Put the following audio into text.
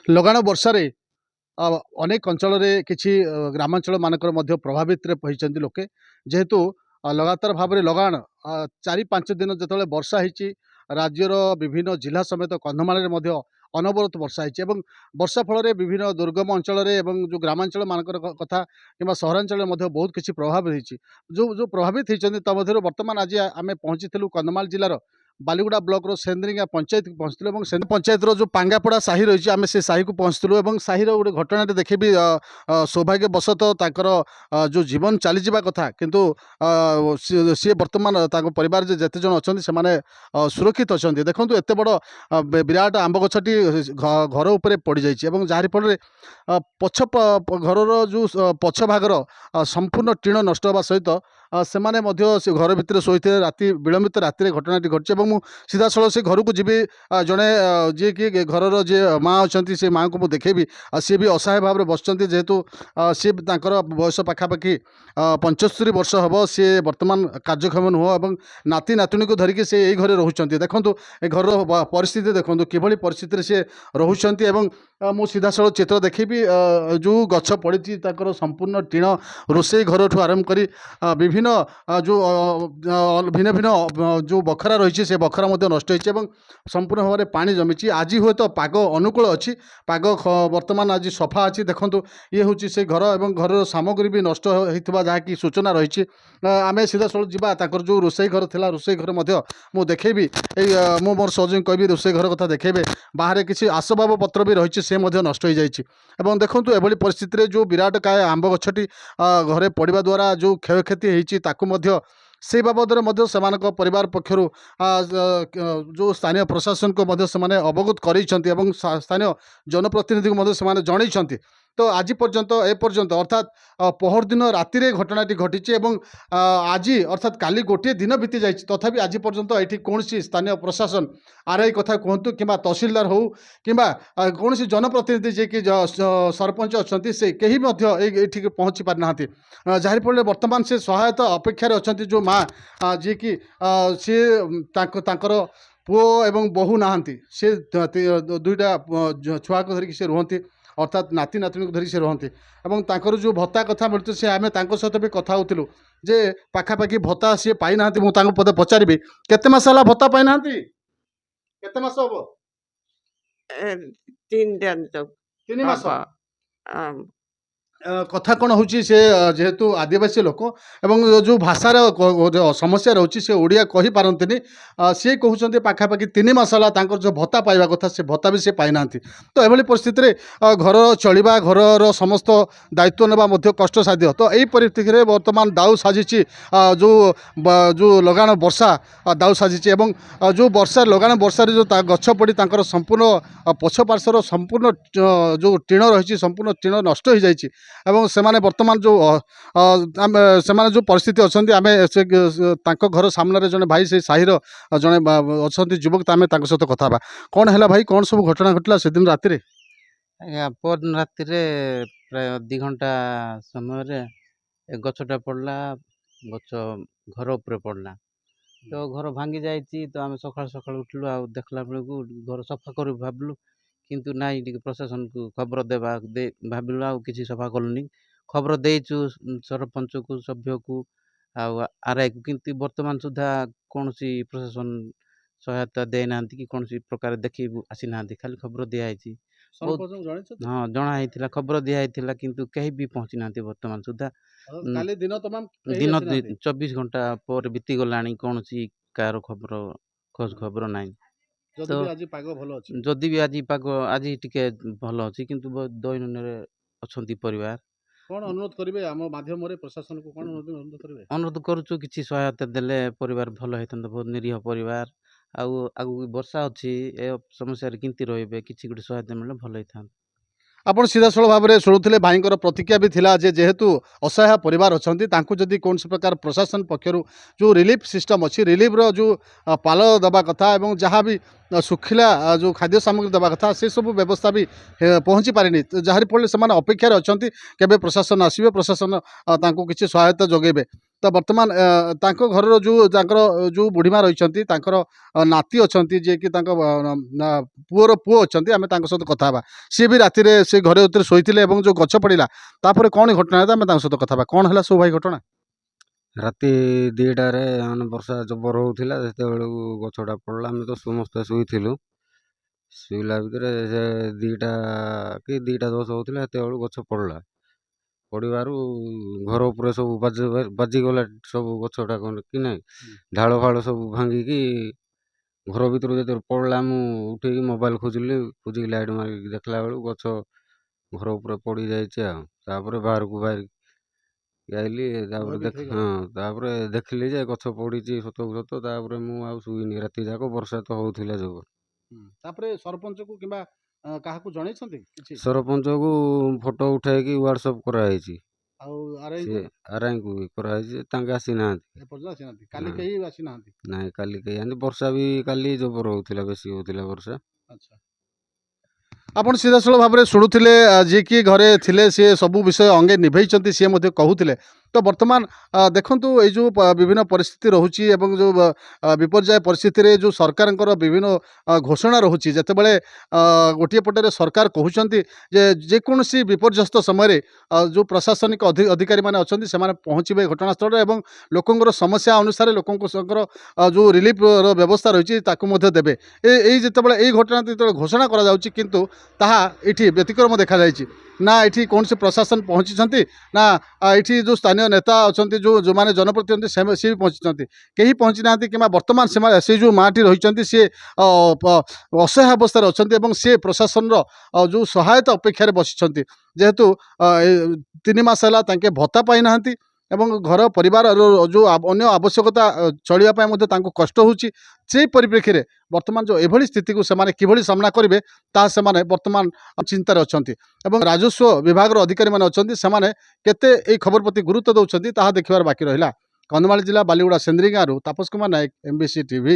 ଲଗାଣ ବର୍ଷାରେ ଅନେକ ଅଞ୍ଚଳରେ କିଛି ଗ୍ରାମାଞ୍ଚଳ ମାନଙ୍କର ମଧ୍ୟ ପ୍ରଭାବିତରେ ହୋଇଛନ୍ତି ଲୋକେ ଯେହେତୁ ଲଗାତାର ଭାବରେ ଲଗାଣ 4-5 ଦିନ ଯେତେବେଳେ ବର୍ଷା ହେଇଛି ରାଜ୍ୟର ବିଭିନ୍ନ ଜିଲ୍ଲା ସಮೇତ କନ୍ଧମାଳରେ ମଧ୍ୟ ଅନବରତ ବର୍ଷା ହେଇଛି ଏବଂ ବର୍ଷା ଫଳରେ ବିଭିନ୍ନ ଦୁର୍ଗମ ଅଞ୍ଚଳରେ ଏବଂ ଯେଉଁ ଗ୍ରାମାଞ୍ଚଳ ମାନଙ୍କର କଥା କିମ୍ବା ସହରାଞ୍ଚଳରେ ମଧ୍ୟ ବହୁତ କିଛି ପ୍ରଭାବ ହେଇଛି ଯେଉଁ ପ୍ରଭାବିତ ହେଇଛନ୍ତି ତା ମଧ୍ୟରୁ ବର୍ତ୍ତମାନ ଆଜି ଆମେ ପହଞ୍ଚିଥିଲୁ କନ୍ଧମାଳ ଜିଲ୍ଲାର ବାଲିଗୁଡ଼ା ବ୍ଲକର ସେନ୍ଦ୍ରିଙ୍ଗା ପଞ୍ଚାୟତକୁ ପହଞ୍ଚିଥିଲୁ ଏବଂ ସେ ପଞ୍ଚାୟତର ଯେଉଁ ପାଙ୍ଗାପଡ଼ା ସାହି ରହିଛି ଆମେ ସେ ସାହିକୁ ପହଞ୍ଚିଥିଲୁ ଏବଂ ସାହିର ଗୋଟେ ଘଟଣାଟେ ଦେଖିବି ସୌଭାଗ୍ୟବଶତଃ ତାଙ୍କର ଯେଉଁ ଜୀବନ ଚାଲିଯିବା କଥା କିନ୍ତୁ ସିଏ ବର୍ତ୍ତମାନ ତାଙ୍କ ପରିବାର ଯେତେ ଜଣ ଅଛନ୍ତି ସେମାନେ ସୁରକ୍ଷିତ ଅଛନ୍ତି। ଦେଖନ୍ତୁ ଏତେ ବଡ଼ ବିରାଟ ଆମ୍ବ ଗଛଟି ଘର ଉପରେ ପଡ଼ିଯାଇଛି ଏବଂ ଯାହାରି ଫଳରେ ପଛ ଘରର ଯେଉଁ ପଛ ଭାଗର ସମ୍ପୂର୍ଣ୍ଣ ଟିଣ ନଷ୍ଟ ହେବା ସହିତ ସେମାନେ ମଧ୍ୟ ସେ ଘର ଭିତରେ ଶୋଇଥିଲେ ବିଳମ୍ବିତ ରାତିରେ ଘଟଣାଟି ଘଟିଛି ଏବଂ ମୁଁ ସିଧାସଳଖ ସେ ଘରକୁ ଯିବି ଜଣେ ଯିଏକି ଘରର ଯିଏ ମା ଅଛନ୍ତି ସେ ମାଆଙ୍କୁ ମୁଁ ଦେଖେଇବି ସିଏ ବି ଅସହାୟ ଭାବରେ ବସିଛନ୍ତି ଯେହେତୁ ସିଏ ତାଙ୍କର ବୟସ ପାଖାପାଖି 75 ବର୍ଷ ହେବ ସିଏ ବର୍ତ୍ତମାନ କାର୍ଯ୍ୟକ୍ଷମ ନୁହଁ ଏବଂ ନାତି ନାତୁଣୀକୁ ଧରିକି ସେ ଏଇ ଘରେ ରହୁଛନ୍ତି। ଦେଖନ୍ତୁ ଏ ଘରର ପରିସ୍ଥିତି ଦେଖନ୍ତୁ କିଭଳି ପରିସ୍ଥିତିରେ ସେ ରହୁଛନ୍ତି ଏବଂ ମୁଁ ସିଧାସଳଖ ଚିତ୍ର ଦେଖେଇବି ଯେଉଁ ଗଛ ପଡ଼ିଛି ତାଙ୍କର ସମ୍ପୂର୍ଣ୍ଣ ଟିଣ ରୋଷେଇ ଘରଠୁ ଆରମ୍ଭ କରି ବିଭିନ୍ନ ଭିନ୍ନ ଭିନ୍ନ ଯେଉଁ ବଖରା ରହିଛି ସେ ବଖରା ମଧ୍ୟ ନଷ୍ଟ ହୋଇଛି ଏବଂ ସମ୍ପୂର୍ଣ୍ଣ ଭାବରେ ପାଣି ଜମିଛି। ଆଜି ହୁଏତ ପାଗ ଅନୁକୂଳ ଅଛି, ପାଗ ବର୍ତ୍ତମାନ ଆଜି ସଫା ଅଛି। ଦେଖନ୍ତୁ ଇଏ ହେଉଛି ସେ ଘର ଏବଂ ଘରର ସାମଗ୍ରୀ ବି ନଷ୍ଟ ହୋଇଥିବା ଯାହାକି ସୂଚନା ରହିଛି। ଆମେ ସିଧାସଳଖ ଯିବା ତାଙ୍କର ଯେଉଁ ରୋଷେଇ ଘର ଥିଲା ରୋଷେଇ ଘର ମଧ୍ୟ ମୁଁ ଦେଖେଇବି ଏଇ ମୁଁ ମୋର ସହଯୋଗୀ କହିବି ରୋଷେଇ ଘର କଥା ଦେଖେଇବେ। ବାହାରେ କିଛି ଆସବାବ ପତ୍ର ବି ରହିଛି ସେ ମଧ୍ୟ ନଷ୍ଟ ହୋଇଯାଇଛି ଏବଂ ଦେଖନ୍ତୁ ଏଭଳି ପରିସ୍ଥିତିରେ ଯେଉଁ ବିରାଟକାୟ ଆମ୍ବ ଗଛଟି ଘରେ ପଡ଼ିବା ଦ୍ୱାରା ଯେଉଁ କ୍ଷୟକ୍ଷତି ହେଇଛି ତାକୁ ମଧ୍ୟ ସେଇ ବାବଦରେ ମଧ୍ୟ ସେମାନଙ୍କ ପରିବାର ପକ୍ଷରୁ ଯେଉଁ ସ୍ଥାନୀୟ ପ୍ରଶାସନକୁ ମଧ୍ୟ ସେମାନେ ଅବଗତ କରାଇଛନ୍ତି ଏବଂ ସ୍ଥାନୀୟ ଜନପ୍ରତିନିଧିଙ୍କୁ ମଧ୍ୟ ସେମାନେ ଜଣାଇଛନ୍ତି। ତ ଆଜି ପର୍ଯ୍ୟନ୍ତ ଏପର୍ଯ୍ୟନ୍ତ ଅର୍ଥାତ୍ ପହରଦିନ ରାତିରେ ଘଟଣାଟି ଘଟିଛି ଏବଂ ଆଜି ଅର୍ଥାତ୍ କାଲି ଗୋଟିଏ ଦିନ ବିତି ଯାଇଛି ତଥାପି ଆଜି ପର୍ଯ୍ୟନ୍ତ ଏଠି କୌଣସି ସ୍ଥାନୀୟ ପ୍ରଶାସନ ଆର୍ଆଇ କଥା କୁହନ୍ତୁ କିମ୍ବା ତହସିଲଦାର ହେଉ କିମ୍ବା କୌଣସି ଜନପ୍ରତିନିଧି ଯିଏକି ସରପଞ୍ଚ ଅଛନ୍ତି ସେ କେହି ମଧ୍ୟ ଏଇଠିକି ପହଞ୍ଚି ପାରିନାହାନ୍ତି ଯାହାରି ଫଳରେ ବର୍ତ୍ତମାନ ସେ ସହାୟତା ଅପେକ୍ଷାରେ ଅଛନ୍ତି। ଯେଉଁ ମା ଯିଏକି ସିଏ ତାଙ୍କର ପୁଅ ଏବଂ ବୋହୂ ନାହାନ୍ତି ସେ ଦୁଇଟା ଛୁଆକୁ ଧରିକି ସେ ରୁହନ୍ତି ଅର୍ଥାତ୍ ନାତି ନାତୁଣୀକୁ ଧରି ସେ ରୁହନ୍ତି ଏବଂ ତାଙ୍କର ଯେଉଁ ଭତ୍ତା କଥା ମିଳୁଛି ସେ ଆମେ ତାଙ୍କ ସହିତ ବି କଥା ହେଉଥିଲୁ ଯେ ପାଖାପାଖି ଭତ୍ତା ସିଏ ପାଇନାହାନ୍ତି। ମୁଁ ତାଙ୍କୁ ପଚାରିବି କେତେ ମାସ ହେଲା ଭତ୍ତା ପାଇନାହାନ୍ତି, କେତେ ମାସ ହବ? 3 ମାସ। କଥା କ'ଣ ହେଉଛି ସେ ଯେହେତୁ ଆଦିବାସୀ ଲୋକ ଏବଂ ଯେଉଁ ଭାଷାର ସମସ୍ୟା ରହୁଛି ସେ ଓଡ଼ିଆ କହିପାରନ୍ତିନି ସିଏ କହୁଛନ୍ତି ପାଖାପାଖି 3 ମାସ ହେଲା ତାଙ୍କର ଯେଉଁ ଭତ୍ତା ପାଇବା କଥା ସେ ଭତ୍ତା ବି ସେ ପାଇନାହାନ୍ତି। ତ ଏଭଳି ପରିସ୍ଥିତିରେ ଘର ଚଳିବା ଘରର ସମସ୍ତ ଦାୟିତ୍ୱ ନେବା ମଧ୍ୟ କଷ୍ଟସାଧ୍ୟ। ତ ଏହି ପରିସ୍ଥିତିରେ ବର୍ତ୍ତମାନ ଦାଉ ସାଜିଛି ଯେଉଁ ଲଗାଣ ବର୍ଷା ଦାଉ ସାଜିଛି ଏବଂ ଯେଉଁ ଲଗାଣ ବର୍ଷାରେ ଯେଉଁ ଗଛ ପଡ଼ି ତାଙ୍କର ସମ୍ପୂର୍ଣ୍ଣ ପଛ ପାର୍ଶ୍ୱର ସମ୍ପୂର୍ଣ୍ଣ ଯେଉଁ ଟିଣ ରହିଛି ସମ୍ପୂର୍ଣ୍ଣ ଟିଣ ନଷ୍ଟ ହୋଇଯାଇଛି ଏବଂ ସେମାନେ ବର୍ତ୍ତମାନ ସେମାନେ ଯେଉଁ ପରିସ୍ଥିତି ଅଛନ୍ତି ଆମେ ତାଙ୍କ ଘର ସାମ୍ନାରେ ଜଣେ ଭାଇ ସେ ସାହିର ଜଣେ ଅଛନ୍ତି ଯୁବକ ଆମେ ତାଙ୍କ ସହିତ କଥା ହେବା। କ'ଣ ହେଲା ଭାଇ, କ'ଣ ସବୁ ଘଟଣା ଘଟିଲା ସେଦିନ ରାତିରେ? ଆଜ୍ଞା ପରଦିନ ରାତିରେ ପ୍ରାୟ 2 ଘଣ୍ଟା ସମୟରେ ଏ ଗଛଟା ପଡ଼ିଲା, ଗଛ ଘର ଉପରେ ପଡ଼ିଲା ତ ଘର ଭାଙ୍ଗି ଯାଇଛି। ତ ଆମେ ସକାଳୁ ସକାଳୁ ଉଠିଲୁ ଆଉ ଦେଖିଲା ବେଳକୁ ଘର ସଫା କରିବୁ ଭାବିଲୁ କିନ୍ତୁ ନାଇଁ ଟିକେ ପ୍ରଶାସନକୁ ଖବର ଭାବିଲୁ ଆଉ କିଛି ସଫା କଲୁନି। ଖବର ଦେଇଛୁ ସରପଞ୍ଚକୁ ସଭ୍ୟକୁ ଆଉ ଆର୍ଆଇକୁ କିନ୍ତୁ ବର୍ତ୍ତମାନ ସୁଦ୍ଧା କୌଣସି ପ୍ରଶାସନ ସହାୟତା ଦେଇନାହାନ୍ତି କି କୌଣସି ପ୍ରକାର ଦେଖି ଆସିନାହାନ୍ତି। ଖାଲି ଖବର ଦିଆହେଇଛି। ହଁ ଜଣା ହେଇଥିଲା, ଖବର ଦିଆ ହେଇଥିଲା କିନ୍ତୁ କେହି ବି ପହଞ୍ଚି ନାହାନ୍ତି ବର୍ତ୍ତମାନ ସୁଦ୍ଧା। ଦିନ 24 ଘଣ୍ଟା ପରେ ବିତିଗଲାଣି କୌଣସି କାହାର ଖୋଜ ଖବର ନାହିଁ। ଯଦି ବି ଆଜି ପାଗ ଆଜି ଟିକେ ଭଲ ଅଛି କିନ୍ତୁ ଦୈନନ୍ଦିନରେ ଅଛନ୍ତି ପରିବାର। କ'ଣ ଅନୁରୋଧ କରିବେ ଆମ ମାଧ୍ୟମରେ ପ୍ରଶାସନକୁ, କ'ଣ ଅନୁରୋଧ କରିବେ? ଅନୁରୋଧ କରୁଛୁ କିଛି ସହାୟତା ଦେଲେ ପରିବାର ଭଲ ହେଇଥାନ୍ତା, ବହୁତ ନିରୀହ ପରିବାର ଆଉ ଆଗକୁ ବର୍ଷା ଅଛି ଏ ସମସ୍ୟାରେ କେମିତି ରହିବେ, କିଛି ଗୋଟେ ସହାୟତା ମିଳିଲେ ଭଲ ହେଇଥାନ୍ତା। ଆପଣ ସିଧାସଳଖ ଭାବରେ ଶୁଣୁଥିଲେ ଭାଇଙ୍କର ପ୍ରତିକ୍ରିୟା ବି ଥିଲା ଯେ ଯେହେତୁ ଅସହାୟ ପରିବାର ଅଛନ୍ତି ତାଙ୍କୁ ଯଦି କୌଣସି ପ୍ରକାର ପ୍ରଶାସନ ପକ୍ଷରୁ ଯେଉଁ ରିଲିଫ୍ ସିଷ୍ଟମ୍ ଅଛି ରିଲିଫ୍ର ଯେଉଁ ପାଲ ଦେବା କଥା ଏବଂ ଯାହା ବି ଶୁଖିଲା ଯେଉଁ ଖାଦ୍ୟ ସାମଗ୍ରୀ ଦେବା କଥା ସେସବୁ ବ୍ୟବସ୍ଥା ବି ପହଞ୍ଚି ପାରିନି ଯାହାରି ଫଳରେ ସେମାନେ ଅପେକ୍ଷାରେ ଅଛନ୍ତି କେବେ ପ୍ରଶାସନ ଆସିବେ, ପ୍ରଶାସନ ତାଙ୍କୁ କିଛି ସହାୟତା ଯୋଗାଇବେ। ତ ବର୍ତ୍ତମାନ ତାଙ୍କ ଘରର ଯୋଉ ବୁଢ଼ୀମା ରହିଛନ୍ତି ତାଙ୍କର ନାତି ଅଛନ୍ତି ଯିଏକି ତାଙ୍କ ପୁଅର ପୁଅ ଅଛନ୍ତି ଆମେ ତାଙ୍କ ସହିତ କଥା ହେବା। ସିଏ ବି ରାତିରେ ସେ ଘରେ ଭିତରେ ଶୋଇଥିଲେ ଏବଂ ଯୋଉ ଗଛ ପଡ଼ିଲା ତାପରେ କ'ଣ ଘଟଣା ହେଲା ଆମେ ତାଙ୍କ ସହିତ କଥା ହେବା। କ'ଣ ହେଲା ସବୁ ଭାଇ ଘଟଣା? ରାତି 2ଟାରେ ମାନେ ବର୍ଷା ଜବର ହଉଥିଲା ସେତେବେଳକୁ ଗଛଟା ପଡ଼ିଲା। ଆମେ ତ ସମସ୍ତେ ଶୋଇଥିଲୁ। ଶୋଇଲା ଭିତରେ ସେ 2ଟା କି 2ଟା 10 ହଉଥିଲା ସେତେବେଳକୁ ଗଛ ପଡ଼ିଲା। ପଡ଼ିବାରୁ ଘର ଉପରେ ସବୁ ବାଜିଗଲା ସବୁ ଗଛଟା କ'ଣ କି ନାହିଁ ଢାଳ ଫାଳ ସବୁ ଭାଙ୍ଗିକି ଘର ଭିତରୁ ଯେତେବେଳେ ପଡ଼ିଲା ମୁଁ ଉଠିକି ମୋବାଇଲ ଖୋଜିକି ଲାଇଟ୍ ମାରିକି ଦେଖିଲା ବେଳକୁ ଗଛ ଘର ଉପରେ ପଡ଼ି ଯାଇଛି ଆଉ। ତାପରେ ବାହାରକୁ ବାହାରିକି ଆଇଲି ତାପରେ ଭୟଭୀତ ହେଇଗଲ? ତାପରେ ଦେଖିଲି ଯେ ଗଛ ପଡ଼ିଛି ସତକୁ ସତ। ତାପରେ ମୁଁ ଆଉ ଶୋଇନି ରାତି ଯାକ, ବର୍ଷା ତ ହଉଥିଲା ଜବର। ତାପରେ ସରପଞ୍ଚକୁ କିମ୍ବା କାହାକୁ ଜଣେଇଛନ୍ତି କିଛି? ସରପଞ୍ଚକୁ ଫଟୋ ଉଠାଇକି ହ୍ୱାଟ୍ସଅପ୍ କରାହେଇଛି। ଆଉ ଆରଆଇଙ୍କୁ ସେ ଆର୍ଆଇଙ୍କୁ ବି କରାହେଇଛି, ତାଙ୍କେ ଆସିନାହାନ୍ତି। ଏପର୍ଯ୍ୟନ୍ତ ଆସିନାହାନ୍ତି? କାଲି ନା। କେହି ଆସିନାହାନ୍ତି? ନାଇଁ କାଲି କେହି ଆନ୍ତି। ବର୍ଷା ବି କାଲି ଜବର ହଉଥିଲା, ବେଶୀ ହଉଥିଲା ବର୍ଷା। ଆଚ୍ଛା। ଆପଣ ସିଧାସଳଖ ଭାବରେ ଶୁଣୁଥିଲେ ଯିଏକି ଘରେ ଥିଲେ ସିଏ ସବୁ ବିଷୟ ଅଙ୍ଗେ ନିଭେଇଛନ୍ତି, ସିଏ ମଧ୍ୟ କହୁଥିଲେ। ତ ବର୍ତ୍ତମାନ ଦେଖନ୍ତୁ ଏଇ ଯେଉଁ ବିଭିନ୍ନ ପରିସ୍ଥିତି ରହୁଛି ଏବଂ ଯେଉଁ ବିପର୍ଯ୍ୟୟ ପରିସ୍ଥିତିରେ ଯେଉଁ ସରକାରଙ୍କର ବିଭିନ୍ନ ଘୋଷଣା ରହୁଛି, ଯେତେବେଳେ ଗୋଟିଏ ପଟରେ ସରକାର କହୁଛନ୍ତି ଯେ ଯେକୌଣସି ବିପର୍ଯ୍ୟସ୍ତ ସମୟରେ ଯେଉଁ ପ୍ରଶାସନିକ ଅଧିକାରୀମାନେ ଅଛନ୍ତି ସେମାନେ ପହଞ୍ଚିବେ ଘଟଣାସ୍ଥଳରେ ଏବଂ ଲୋକଙ୍କର ସମସ୍ୟା ଅନୁସାରେ ଲୋକଙ୍କର ଯେଉଁ ରିଲିଫର ବ୍ୟବସ୍ଥା ରହିଛି ତାକୁ ମଧ୍ୟ ଦେବେ। ଏଇ ଯେତେବେଳେ ଏଇ ଘଟଣା ଯେତେବେଳେ ଘୋଷଣା କରାଯାଉଛି କିନ୍ତୁ ତାହା ଏଠି ବ୍ୟତିକ୍ରମ ଦେଖାଯାଇଛି। ନା ଏଠି କୌଣସି ପ୍ରଶାସନ ପହଞ୍ଚିଛନ୍ତି, ନା ଏଠି ଯେଉଁ ସ୍ଥାନୀୟ ନେତା ଅଛନ୍ତି ଯେଉଁମାନେ ଜନପ୍ରତିନିଧି ସିଏ ବି ପହଞ୍ଚିଛନ୍ତି। କେହି ପହଞ୍ଚି ନାହାନ୍ତି କିମ୍ବା ବର୍ତ୍ତମାନ ସେମାନେ ସେ ଯେଉଁ ମାଆଟି ରହିଛନ୍ତି ସିଏ ଅସହାୟ ଅବସ୍ଥାରେ ଅଛନ୍ତି ଏବଂ ସିଏ ପ୍ରଶାସନର ଯେଉଁ ସହାୟତା ଅପେକ୍ଷାରେ ବସିଛନ୍ତି। ଯେହେତୁ 3 ମାସ ହେଲା ତାଙ୍କେ ଭତ୍ତା ପାଇନାହାନ୍ତି ଏବଂ ଘର ପରିବାରର ଯେଉଁ ଅନ୍ୟ ଆବଶ୍ୟକତା ଚଳିବା ପାଇଁ ମଧ୍ୟ ତାଙ୍କୁ କଷ୍ଟ ହେଉଛି। ସେଇ ପରିପ୍ରେକ୍ଷୀରେ ବର୍ତ୍ତମାନ ଯେଉଁ ଏଭଳି ସ୍ଥିତିକୁ ସେମାନେ କିଭଳି ସାମ୍ନା କରିବେ ତାହା ସେମାନେ ବର୍ତ୍ତମାନ ଚିନ୍ତାରେ ଅଛନ୍ତି ଏବଂ ରାଜସ୍ୱ ବିଭାଗର ଅଧିକାରୀମାନେ ଅଛନ୍ତି ସେମାନେ କେତେ ଏଇ ଖବର ପ୍ରତି ଗୁରୁତ୍ୱ ଦେଉଛନ୍ତି ତାହା ଦେଖିବାର ବାକି ରହିଲା। କନ୍ଧମାଳ ଜିଲ୍ଲା ବାଲିଗୁଡ଼ା ସେନ୍ଦ୍ରି ଗାଁରୁ ତାପସ କୁମାର ନାୟକ, MBC TV।